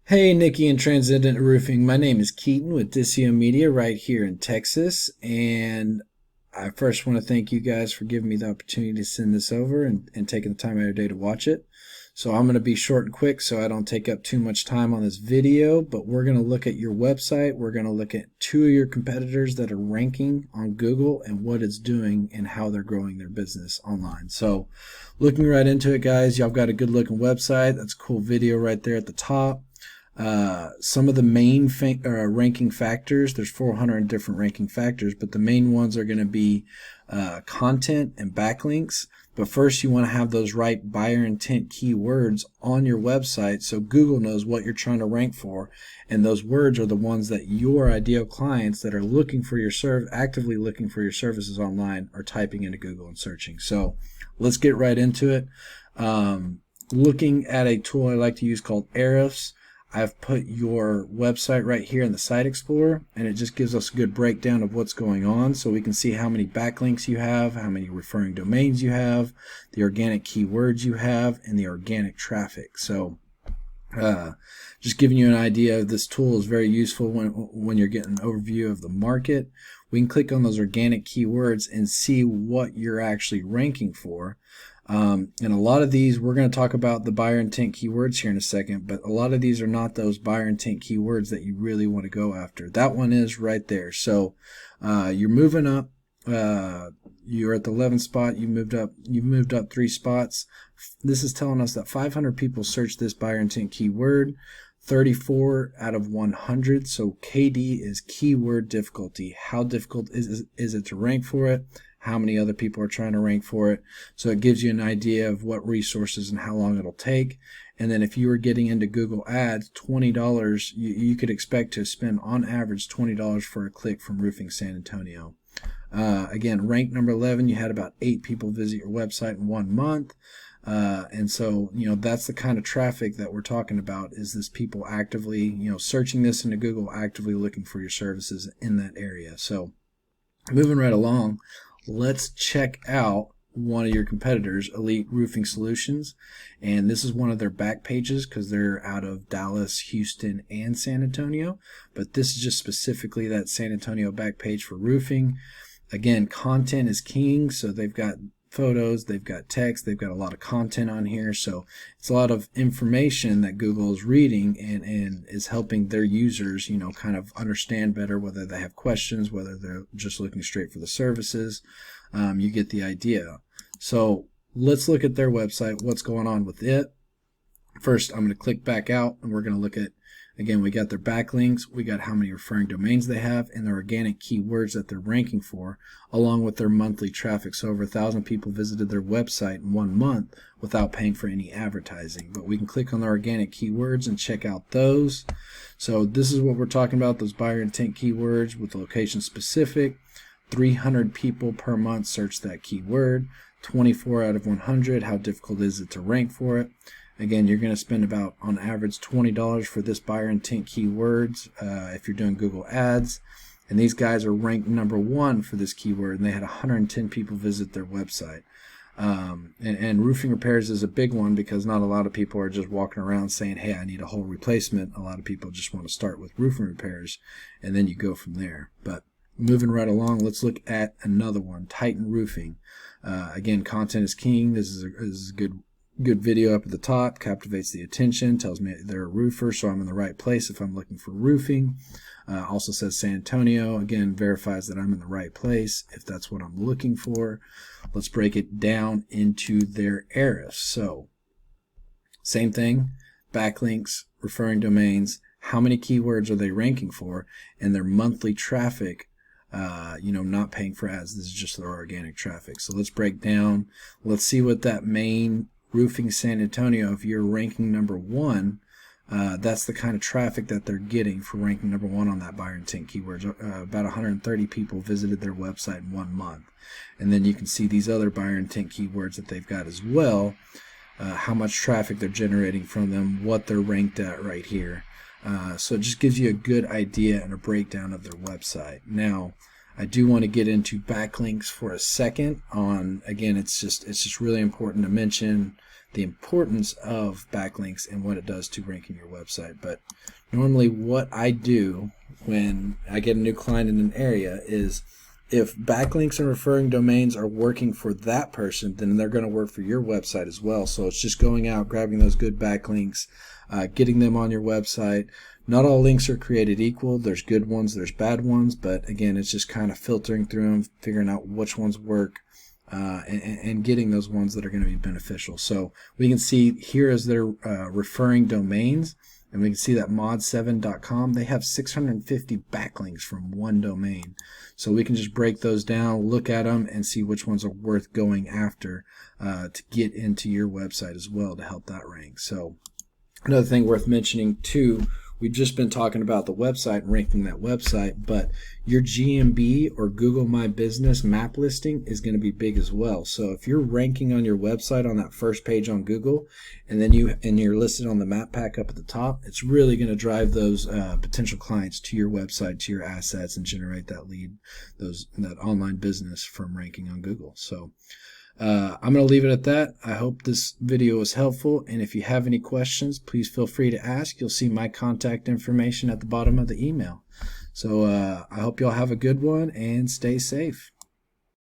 Hey, Nikki and Transcendent Roofing. My name is Keaton with Dicio Media right here in Texas. And I first want to thank you guys for giving me the opportunity to send this over and taking the time out of your day to watch it. So I'm going to be short and quick so I don't take up too much time on this video, but we're going to look at your website. We're going to look at two of your competitors that are ranking on Google and what it's doing and how they're growing their business online. So looking right into it, guys, y'all got a good looking website. That's a cool video right there at the top. Some of the main ranking factors, there's 400 different ranking factors, but the main ones are going to be content and backlinks. But first you want to have those right buyer intent keywords on your website so Google knows what you're trying to rank for, and those words are the ones that your ideal clients that are looking for your actively looking for your services online are typing into Google and searching. So let's get right into it. Looking at a tool I like to use called Ahrefs. I've put your website right here in the Site Explorer, and it just gives us a good breakdown of what's going on so we can see how many backlinks you have, how many referring domains you have, the organic keywords you have, and the organic traffic. So just giving you an idea, this tool is very useful when you're getting an overview of the market. We can click on those organic keywords and see what you're actually ranking for. And a lot of these, we're going to talk about the buyer intent keywords here in a second, but a lot of these are not those buyer intent keywords that you really want to go after. That one is right there. So you're moving up. You're at the 11th spot. You've moved up 3 spots. This is telling us that 500 people searched this buyer intent keyword. 34 out of 100. So KD is keyword difficulty. How difficult is it to rank for it? How many other people are trying to rank for it? So it gives you an idea of what resources and how long it'll take. And then if you were getting into Google Ads, $20, you could expect to spend on average $20 for a click from Roofing San Antonio. Again, rank number 11, you had about 8 people visit your website in 1 month. And so, that's the kind of traffic that we're talking about, is this people actively, searching this into Google, actively looking for your services in that area. So moving right along, let's check out one of your competitors, Elite Roofing Solutions. And this is one of their back pages because they're out of Dallas, Houston, and San Antonio. But this is just specifically that San Antonio back page for roofing. Again, content is king, so they've got photos, they've got text, they've got a lot of content on here. So it's a lot of information that Google is reading and is helping their users, kind of understand better whether they have questions, whether they're just looking straight for the services. You get the idea. So let's look at their website, what's going on with it. First, I'm going to click back out and we're going to look at, again, we got their backlinks, we got how many referring domains they have, and their organic keywords that they're ranking for, along with their monthly traffic. So over 1,000 people visited their website in 1 month without paying for any advertising. But we can click on the organic keywords and check out those. So this is what we're talking about, those buyer intent keywords with location specific. 300 people per month search that keyword. 24 out of 100, how difficult is it to rank for it? Again, you're going to spend about, on average, $20 for this buyer intent keywords if you're doing Google Ads. And these guys are ranked number 1 for this keyword, and they had 110 people visit their website. And roofing repairs is a big one because not a lot of people are just walking around saying, hey, I need a whole replacement. A lot of people just want to start with roofing repairs, and then you go from there. But moving right along, let's look at another one, Titan Roofing. Again, content is king. This is a good video up at the top, captivates the attention, tells me they're a roofer, so I'm in the right place if I'm looking for roofing. Also says San Antonio, again, verifies that I'm in the right place if that's what I'm looking for. Let's break it down into their Ahrefs. So same thing, backlinks, referring domains, how many keywords are they ranking for, and their monthly traffic. Not paying for ads. This is just their organic traffic. So let's break down. Let's see what that main Roofing San Antonio, if you're ranking number 1, that's the kind of traffic that they're getting for ranking number 1 on that buyer intent keywords. About 130 people visited their website in 1 month. And then you can see these other buyer intent keywords that they've got as well, how much traffic they're generating from them, what they're ranked at right here. So it just gives you a good idea and a breakdown of their website. Now, I do want to get into backlinks for a second. Again, it's just really important to mention the importance of backlinks and what it does to ranking your website. But normally what I do when I get a new client in an area is, if backlinks and referring domains are working for that person, then they're going to work for your website as well. So it's just going out, grabbing those good backlinks, getting them on your website. Not all links are created equal. There's good ones, there's bad ones, but again, it's just kind of filtering through them, figuring out which ones work, and getting those ones that are going to be beneficial. So we can see here as their referring domains, and we can see that mod7.com, they have 650 backlinks from one domain. So we can just break those down, look at them, and see which ones are worth going after to get into your website as well to help that rank. So another thing worth mentioning too, we've just been talking about the website and ranking that website, but your GMB or Google My Business map listing is going to be big as well. So if you're ranking on your website on that first page on Google, and then you're listed on the map pack up at the top, it's really going to drive those potential clients to your website, to your assets, and generate that lead, that online business from ranking on Google. So I'm going to leave it at that. I hope this video was helpful, and if you have any questions, please feel free to ask. You'll see my contact information at the bottom of the email. So I hope y'all have a good one and stay safe.